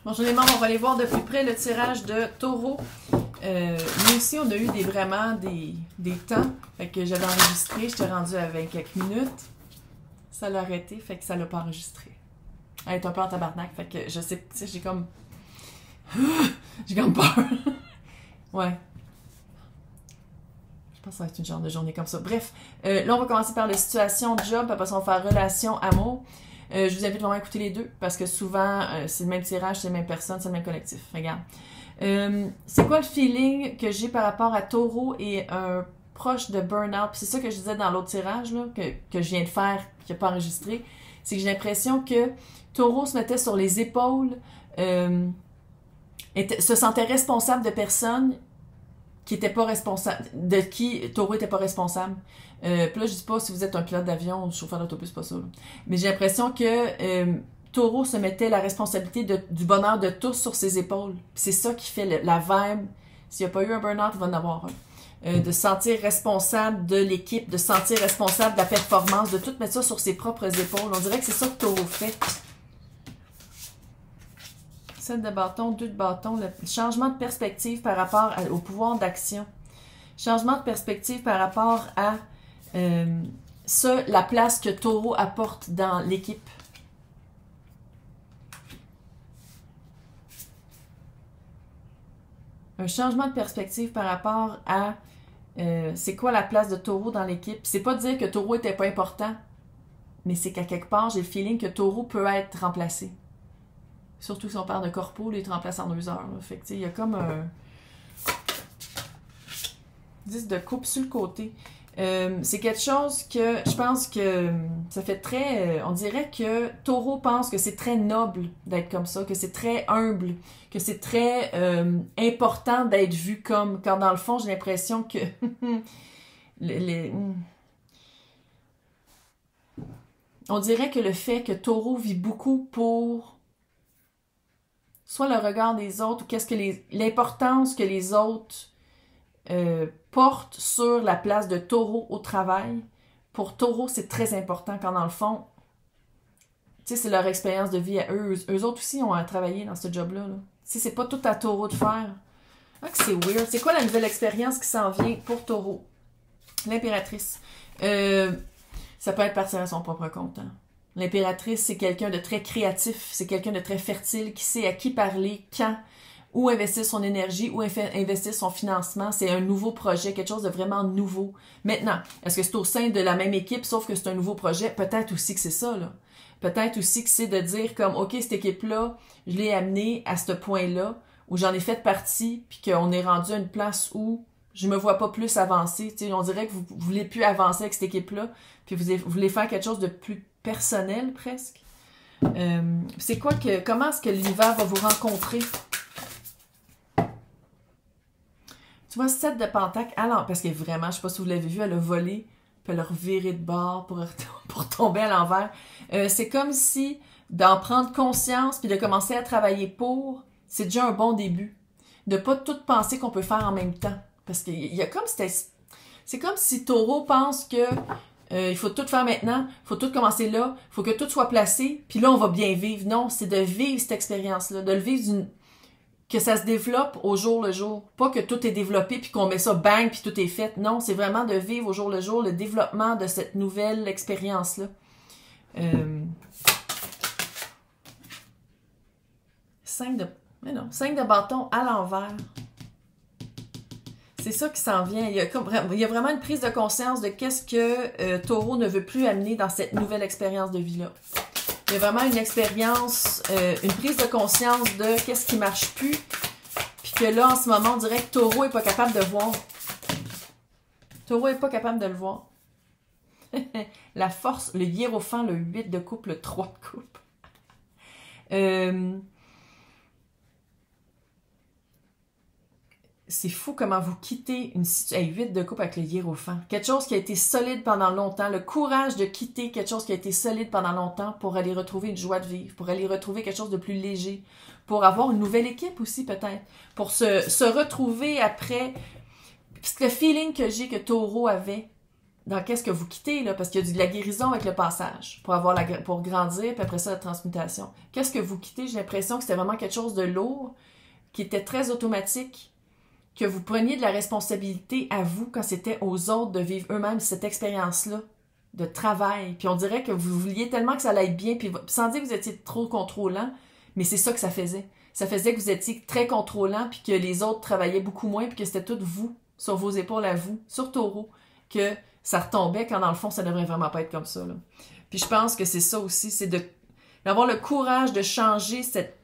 Bonjour les membres, on va aller voir de plus près le tirage de Taureau. Nous aussi, on a eu vraiment des temps. Fait que j'avais enregistré, j'étais rendue à 20 quelques minutes. Ça l'a arrêté, fait que ça l'a pas enregistré. Elle est un peu en tabarnak, fait que je sais, tu sais, j'ai comme... j'ai comme peur. Ouais. Je pense que ça va être une genre de journée comme ça. Bref, là, on va commencer par la situation job, après ça, on va faire relation amour. Je vous invite vraiment à écouter les deux, parce que souvent, c'est le même tirage, c'est la même personne, c'est le même collectif. Regarde. C'est quoi le feeling que j'ai par rapport à Taureau et un proche de burn-out? C'est ça que je disais dans l'autre tirage, là, que je viens de faire, qui n'a pas enregistré. C'est que j'ai l'impression que Taureau se mettait sur les épaules, se sentait responsable de personnes qui n'étaient pas responsables, de qui Taureau n'était pas responsable. Puis là, je dis pas si vous êtes un pilote d'avion ou chauffeur d'autobus, pas ça. Là. Mais j'ai l'impression que Taureau se mettait la responsabilité du bonheur de tous sur ses épaules. C'est ça qui fait la vibe. S'il n'y a pas eu un burn-out, il va en avoir un. De se sentir responsable de l'équipe, de se sentir responsable de la performance, de tout mettre ça sur ses propres épaules. On dirait que c'est ça que Taureau fait. 7 de bâton, 2 de bâton, le changement de perspective par rapport au pouvoir d'action. Changement de perspective par rapport à la place que Taureau apporte dans l'équipe. Un changement de perspective par rapport à c'est quoi la place de Taureau dans l'équipe. C'est pas de dire que Taureau était pas important, mais c'est qu'à quelque part, j'ai le feeling que Taureau peut être remplacé. Surtout si on parle de corpo, il te remplace en 2 heures. Là. Fait que, il y a comme un 10 de coupe sur le côté. C'est quelque chose que je pense que ça fait très... on dirait que Taureau pense que c'est très noble d'être comme ça, que c'est très humble, que c'est très important d'être vu comme... Quand dans le fond, j'ai l'impression que... on dirait que le fait que Taureau vit beaucoup pour... soit le regard des autres, ou l'importance que les autres portent sur la place de Taureau au travail. Pour Taureau, c'est très important quand dans le fond, tu sais, c'est leur expérience de vie à eux. Eux autres aussi ont à travailler dans ce job-là. Tu sais, c'est pas tout à Taureau de faire. Ah, que c'est weird. C'est quoi la nouvelle expérience qui s'en vient pour Taureau? L'impératrice. Ça peut être partir à son propre compte, hein. L'impératrice, c'est quelqu'un de très créatif, c'est quelqu'un de très fertile, qui sait à qui parler, quand, où investir son énergie, où investir son financement. C'est un nouveau projet, quelque chose de vraiment nouveau. Maintenant, est-ce que c'est au sein de la même équipe, sauf que c'est un nouveau projet? Peut-être aussi que c'est ça, là. Peut-être aussi que c'est de dire comme, OK, cette équipe-là, je l'ai amenée à ce point-là, où j'en ai fait partie, puis qu'on est rendu à une place où je me vois pas plus avancer. Tu sais, on dirait que vous voulez plus avancer avec cette équipe-là, puis vous voulez faire quelque chose de plus personnel, presque. C'est quoi que... Comment est-ce que l'univers va vous rencontrer? Tu vois, 7 de pentacle. Alors, parce que vraiment, je sais pas si vous l'avez vu, elle a volé, puis elle a reviré de bord pour tomber à l'envers. C'est comme si d'en prendre conscience, puis de commencer à travailler pour, c'est déjà un bon début. De pas tout penser qu'on peut faire en même temps. Parce qu'il y a comme... C'est comme si Taureau pense que il faut tout faire maintenant, il faut tout commencer là, il faut que tout soit placé, puis là, on va bien vivre. Non, c'est de vivre cette expérience-là, de le vivre que ça se développe au jour le jour. Pas que tout est développé, puis qu'on met ça bang, puis tout est fait. Non, c'est vraiment de vivre au jour le jour le développement de cette nouvelle expérience-là. 5 de bâton à l'envers. C'est ça qui s'en vient. Il y a vraiment une prise de conscience de qu'est-ce que Taureau ne veut plus amener dans cette nouvelle expérience de vie-là. Il y a vraiment une expérience, une prise de conscience de qu'est-ce qui marche plus, puis que là, en ce moment, on dirait que Taureau n'est pas capable de voir. Taureau n'est pas capable de le voir. La force, le hiérophant, le 8 de coupe, le 3 de coupe. C'est fou comment vous quittez une situation... 8 de coupe avec le hiérophant. Quelque chose qui a été solide pendant longtemps. Le courage de quitter quelque chose qui a été solide pendant longtemps pour aller retrouver une joie de vivre, pour aller retrouver quelque chose de plus léger, pour avoir une nouvelle équipe aussi peut-être, pour se retrouver après... Parce que le feeling que j'ai que Taureau avait, dans qu'est-ce que vous quittez, là, parce qu'il y a de la guérison avec le passage, pour grandir, puis après ça, la transmutation. Qu'est-ce que vous quittez? J'ai l'impression que c'était vraiment quelque chose de lourd, qui était très automatique, que vous preniez de la responsabilité à vous quand c'était aux autres de vivre eux-mêmes cette expérience-là de travail. Puis on dirait que vous vouliez tellement que ça allait bien, puis sans dire que vous étiez trop contrôlant, mais c'est ça que ça faisait. Ça faisait que vous étiez très contrôlant, puis que les autres travaillaient beaucoup moins, puis que c'était tout vous, sur vos épaules à vous, sur Taureau, que ça retombait quand dans le fond, ça devrait vraiment pas être comme ça, là. Puis je pense que c'est ça aussi, c'est d'avoir le courage de changer cette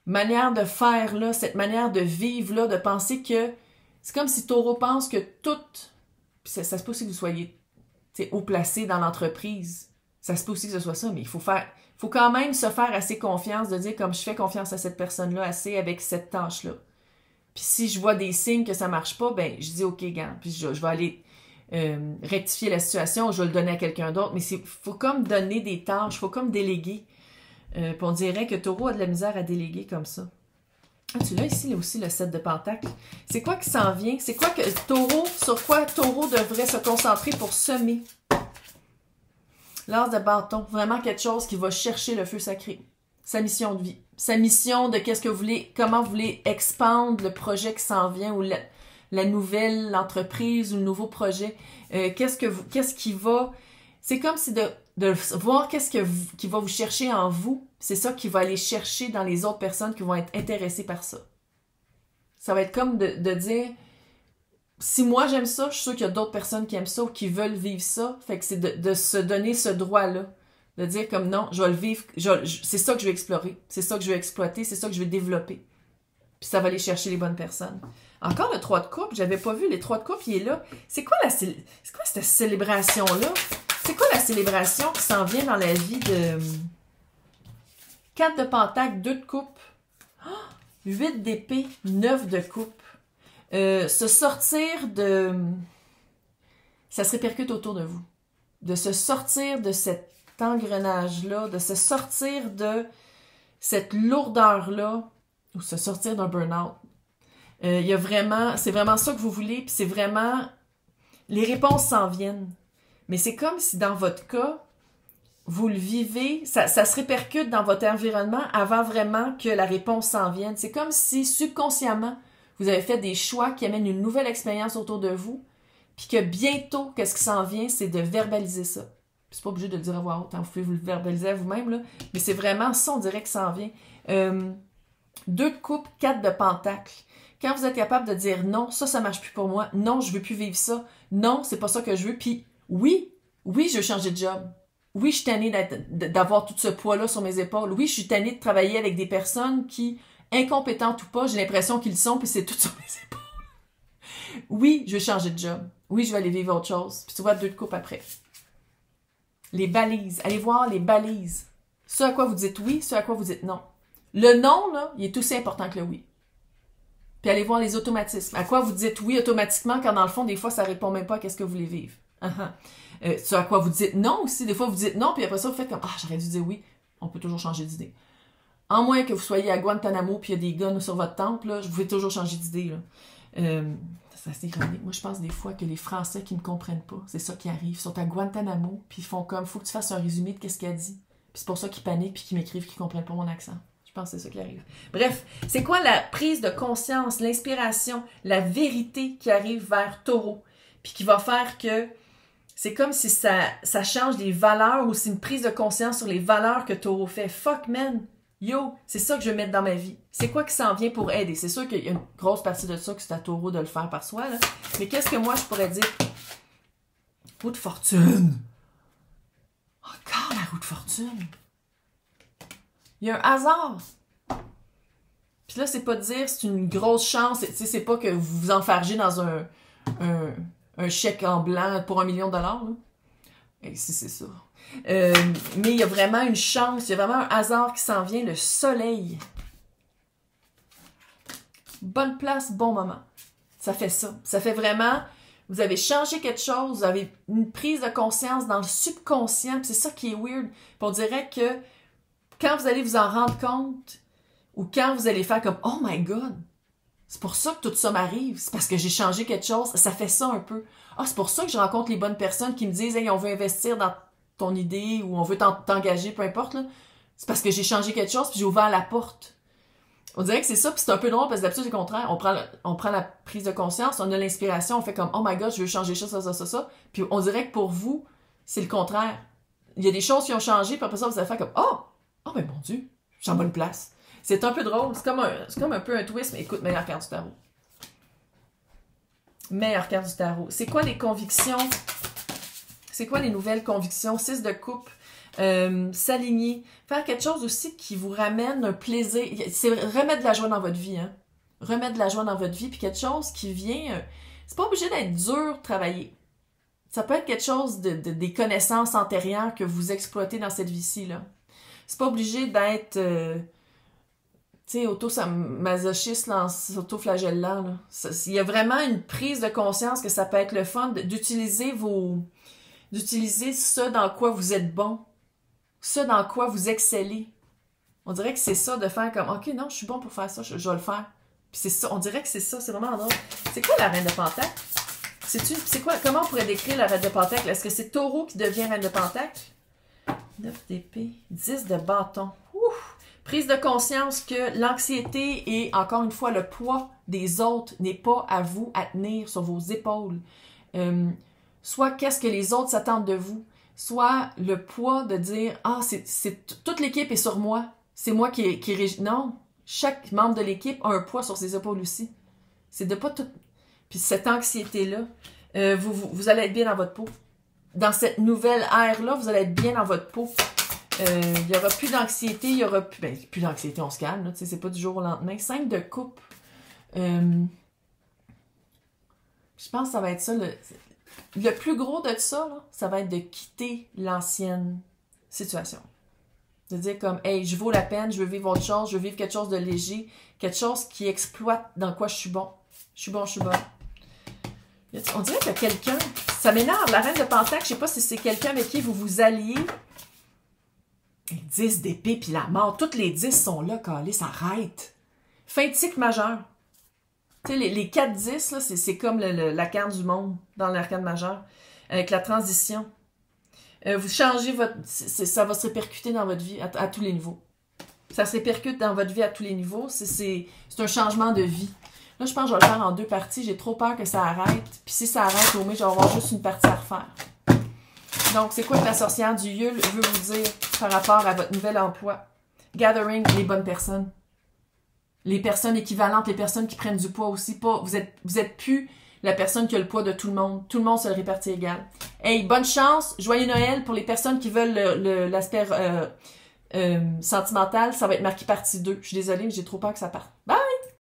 manière de faire là, cette manière de vivre là, de penser que c'est comme si Taureau pense que tout, puis ça se peut aussi que vous soyez haut placé dans l'entreprise, ça se peut aussi que ce soit ça, mais il faut quand même se faire assez confiance, de dire comme je fais confiance à cette personne-là assez avec cette tâche-là. Puis si je vois des signes que ça marche pas, ben je dis ok, gars, puis je vais aller rectifier la situation, je vais le donner à quelqu'un d'autre, mais il faut comme donner des tâches, il faut comme déléguer. Puis on dirait que Taureau a de la misère à déléguer comme ça. Ah, tu l'as ici, là aussi, le 7 de Pentacle. C'est quoi qui s'en vient? C'est quoi que Taureau, sur quoi Taureau devrait se concentrer pour semer? L'as de bâton, vraiment quelque chose qui va chercher le feu sacré. Sa mission de vie. Sa mission de qu'est-ce que vous voulez, comment vous voulez expandre le projet qui s'en vient ou la nouvelle entreprise ou le nouveau projet. Qu'est-ce qui va... C'est comme si de voir qui va vous chercher en vous, c'est ça qui va aller chercher dans les autres personnes qui vont être intéressées par ça. Ça va être comme de dire, si moi j'aime ça, je suis sûre qu'il y a d'autres personnes qui aiment ça ou qui veulent vivre ça. Fait que c'est de se donner ce droit-là. De dire comme non, je vais le vivre, c'est ça que je vais explorer, c'est ça que je vais exploiter, c'est ça que je vais développer. Puis ça va aller chercher les bonnes personnes. Encore le 3 de coupe, j'avais pas vu, les 3 de coupe, il est là. C'est quoi cette célébration-là? C'est quoi la célébration qui s'en vient dans la vie de 4 de pentacle, 2 de coupe, 8 d'épée, 9 de coupe. Se sortir de... Ça se répercute autour de vous. De se sortir de cet engrenage-là, de se sortir de cette lourdeur-là, ou se sortir d'un burn-out. Il y a vraiment... C'est vraiment ça que vous voulez, puis c'est vraiment... Les réponses s'en viennent. Mais c'est comme si dans votre cas, vous le vivez, ça se répercute dans votre environnement avant vraiment que la réponse s'en vienne. C'est comme si subconsciemment, vous avez fait des choix qui amènent une nouvelle expérience autour de vous, puis que bientôt, qu'est-ce qui s'en vient, c'est de verbaliser ça. Puis c'est pas obligé de le dire à voix haute, hein, vous pouvez vous le verbaliser à vous-même, là, mais c'est vraiment ça, on dirait que ça en vient. 2 de coupe, 4 de pentacle. Quand vous êtes capable de dire non, ça marche plus pour moi, non, je veux plus vivre ça, non, c'est pas ça que je veux, puis oui, je veux changer de job. Oui, je suis tannée d'avoir tout ce poids-là sur mes épaules. Oui, je suis tannée de travailler avec des personnes qui, incompétentes ou pas, j'ai l'impression qu'ils le sont, puis c'est tout sur mes épaules. Oui, je veux changer de job. Oui, je vais aller vivre autre chose. Puis tu vois 2 de coupe après. Les balises. Allez voir les balises. Ce à quoi vous dites oui, ce à quoi vous dites non. Le non, là, il est aussi important que le oui. Puis allez voir les automatismes. À quoi vous dites oui automatiquement quand dans le fond, des fois, ça répond même pas à ce que vous voulez vivre. Ce à quoi vous dites non aussi. Des fois, vous dites non, puis après ça, vous faites comme « Ah, j'aurais dû dire oui. » On peut toujours changer d'idée. En moins que vous soyez à Guantanamo puis il y a des guns sur votre temple, là, vous pouvez toujours changer d'idée. C'est assez ironique. Moi, je pense des fois que les Français qui ne me comprennent pas, c'est ça qui arrive. Ils sont à Guantanamo puis ils font comme « Faut que tu fasses un résumé de qu'est-ce qu'elle dit. » Puis c'est pour ça qu'ils paniquent puis qu'ils m'écrivent qu'ils ne comprennent pas mon accent. Je pense que c'est ça qui arrive. Bref, c'est quoi la prise de conscience, l'inspiration, la vérité qui arrive vers Taureau puis qui va faire que c'est comme si ça change les valeurs ou c'est une prise de conscience sur les valeurs que Taureau fait. Fuck, man! Yo, c'est ça que je veux mettre dans ma vie. C'est quoi qui s'en vient pour aider? C'est sûr qu'il y a une grosse partie de ça que c'est à Taureau de le faire par soi, là. Mais qu'est-ce que moi, je pourrais dire? Roue de fortune! Encore la roue de fortune! Il y a un hasard! Puis là, c'est pas de dire c'est une grosse chance. C'est pas que vous vous enfargez dans un chèque en blanc pour $1 million, là. Et si c'est ça. Mais il y a vraiment une chance, il y a vraiment un hasard qui s'en vient, le soleil. Bonne place, bon moment. Ça fait ça. Ça fait vraiment, vous avez changé quelque chose, vous avez une prise de conscience dans le subconscient, c'est ça qui est weird. Puis on dirait que quand vous allez vous en rendre compte, ou quand vous allez faire comme « Oh my God! » C'est pour ça que tout ça m'arrive. C'est parce que j'ai changé quelque chose. Ça fait ça un peu. Ah, c'est pour ça que je rencontre les bonnes personnes qui me disent « Hey, on veut investir dans ton idée ou on veut t'engager, peu importe. » là. C'est parce que j'ai changé quelque chose puis j'ai ouvert la porte. On dirait que c'est ça, puis c'est un peu drôle parce que d'habitude, c'est le contraire. On prend la prise de conscience, on a l'inspiration, on fait comme « Oh my God, je veux changer ça. » Puis on dirait que pour vous, c'est le contraire. Il y a des choses qui ont changé, puis après ça, vous allez faire comme « Oh, ben mon Dieu, je suis en bonne place. » C'est un peu drôle. C'est comme un peu un twist, mais écoute, meilleure carte du tarot. Meilleure carte du tarot. C'est quoi les convictions? C'est quoi les nouvelles convictions? 6 de coupe. S'aligner. Faire quelque chose aussi qui vous ramène un plaisir. C'est remettre de la joie dans votre vie. Hein? Remettre de la joie dans votre vie. Puis quelque chose qui vient... c'est pas obligé d'être dur de travailler. Ça peut être quelque chose des connaissances antérieures que vous exploitez dans cette vie-ci. Là. C'est pas obligé d'être... tu sais, auto-masochiste, auto-flagellant. Il y a vraiment une prise de conscience que ça peut être le fun d'utiliser d'utiliser ce dans quoi vous êtes bon, ce dans quoi vous excellez. On dirait que c'est ça, de faire comme, OK, non, je suis bon pour faire ça, je vais le faire. Puis c'est ça, on dirait que c'est ça, c'est vraiment drôle. C'est quoi la reine de Pentacle? C'est quoi, comment on pourrait décrire la reine de Pentacle? Est-ce que c'est Taureau qui devient reine de Pentacle? 9 d'épée, 10 de bâton. Ouf! Prise de conscience que l'anxiété et, encore une fois, le poids des autres n'est pas à vous à tenir sur vos épaules. Soit qu'est-ce que les autres s'attendent de vous, soit le poids de dire « Ah, toute l'équipe est sur moi, c'est moi qui régis. » Non, chaque membre de l'équipe a un poids sur ses épaules aussi. C'est de pas tout... Puis cette anxiété-là, vous allez être bien dans votre peau. Dans cette nouvelle ère-là, vous allez être bien dans votre peau. Il n'y aura plus d'anxiété, il y aura plus... Ben, plus d'anxiété, on se calme, là, c'est pas du jour au lendemain. 5 de coupe. Je pense que ça va être ça, le plus gros de ça, là, ça va être de quitter l'ancienne situation. De dire comme, hey, je vaux la peine, je veux vivre autre chose, je veux vivre quelque chose de léger, quelque chose qui exploite dans quoi je suis bon. Je suis bon. On dirait que quelqu'un, ça m'énerve, la reine de Pentacle, je sais pas si c'est quelqu'un avec qui vous vous alliez. 10 d'épée puis la mort, toutes les 10 sont là, câlisse, arrête. Fin de cycle majeur. Tu sais, les 4-10, là, c'est comme la carte du monde dans l'arcane majeur, avec la transition. Vous changez ça va se répercuter dans votre vie à tous les niveaux. Ça se répercute dans votre vie à tous les niveaux. C'est un changement de vie. Là, je pense que je vais le faire en 2 parties. J'ai trop peur que ça arrête. Puis si ça arrête, au moins, je vais avoir juste une partie à refaire. Donc, c'est quoi que la sorcière du Yule veut vous dire par rapport à votre nouvel emploi? Gathering les bonnes personnes. Les personnes équivalentes, les personnes qui prennent du poids aussi. Vous êtes plus la personne qui a le poids de tout le monde. Tout le monde se le répartit égal. Hey, bonne chance, joyeux Noël pour les personnes qui veulent l'aspect sentimental. Ça va être marqué partie 2. Je suis désolée, mais j'ai trop peur que ça parte. Bye!